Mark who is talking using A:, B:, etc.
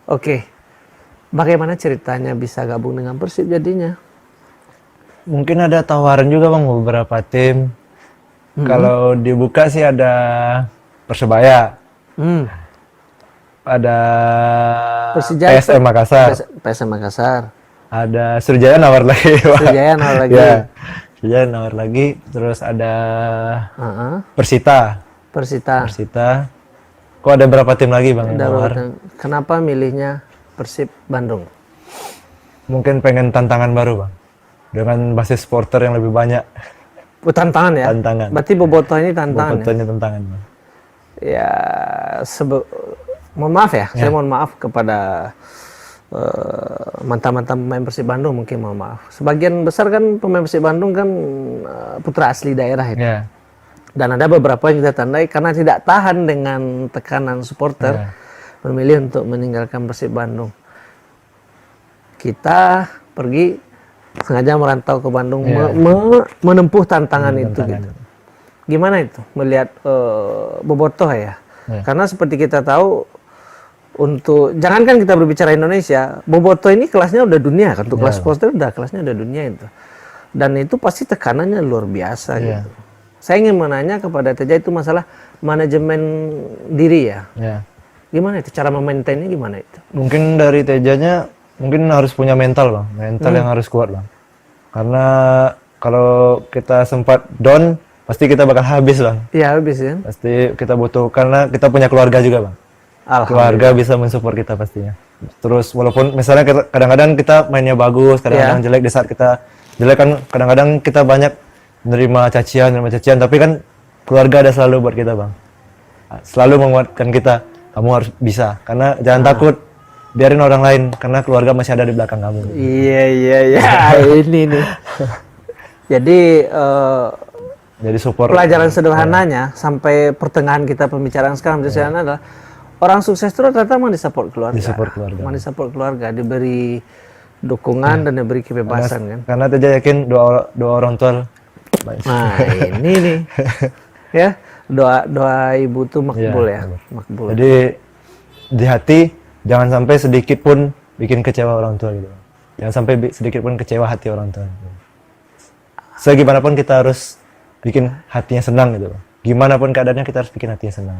A: Oke. Bagaimana ceritanya bisa gabung dengan Persib jadinya?
B: Mungkin ada tawaran juga bang beberapa tim. Kalau dibuka sih ada Persebaya,
A: Hmm.
B: ada
A: Persija
B: PSM Makassar,
A: PSM Makassar.
B: ada Sriwijaya nawar lagi. Bang.
A: Sriwijaya nawar lagi.
B: Ya, Sriwijaya nawar lagi. Terus ada
A: Heeh.
B: Persita.
A: Persita.
B: Kok ada berapa tim lagi bang yang
A: Ada
B: nawar?
A: Kenapa milihnya Persib Bandung?
B: Mungkin pengen tantangan baru bang, dengan basis supporter yang lebih banyak.
A: Tantangan ya?
B: Tantangan.
A: Berarti Bobotoh ini tantangan ya?
B: Bobotohnya tantangan bang.
A: Ya, mohon maaf ya, saya mohon maaf kepada mantan-mantan pemain Persib Bandung, mungkin mohon maaf. Sebagian besar kan pemain Persib Bandung kan putra asli daerah itu.
B: Ya.
A: Dan ada beberapa yang kita tandai karena tidak tahan dengan tekanan supporter, memilih untuk meninggalkan Persib Bandung. Kita pergi sengaja merantau ke Bandung, menempuh tantangan itu. Gitu. Gimana itu melihat Bobotoh ya? Karena seperti kita tahu, jangankan kita berbicara Indonesia, Bobotoh ini kelasnya udah dunia kan, untuk kelas supporter udah kelasnya udah dunia itu. Dan itu pasti tekanannya luar biasa gitu. Saya ingin menanya kepada Teja itu masalah manajemen diri ya. Gimana itu cara memaintainnya, gimana itu?
B: Mungkin dari Tejanya mungkin harus punya mental bang, mental yang harus kuat bang. Karena kalau kita sempat down, pasti kita bakal habis bang.
A: Iya habis ya.
B: Pasti kita butuh, karena kita punya keluarga juga bang. Keluarga bisa mensupport kita pastinya. Terus walaupun misalnya kadang-kadang kita mainnya bagus, kadang-kadang jelek, di saat kita jelek kan kadang-kadang kita banyak menerima cacian, tapi kan keluarga ada selalu buat kita bang. Selalu menguatkan kita, kamu harus bisa. Karena jangan takut, biarin orang lain, karena keluarga masih ada di belakang kamu.
A: Iya. Ini nih. Jadi
B: support.
A: Pelajaran sederhananya sampai pertengahan kita pembicaraan sekarang adalah orang sukses itu ternyata mau disupport keluarga. Mau disupport keluarga, diberi dukungan dan diberi kebebasan kan.
B: Karena Teja yakin doa orang tua.
A: Nah ini nih, ya doa ibu tuh makbul ya, makbul.
B: Jadi di hati jangan sampai sedikit pun bikin kecewa orang tua gitu. Jangan sampai sedikit pun kecewa hati orang tua. Segimanapun kita harus bikin hatinya senang gitu. Gimana pun keadaannya kita harus bikin hatinya senang.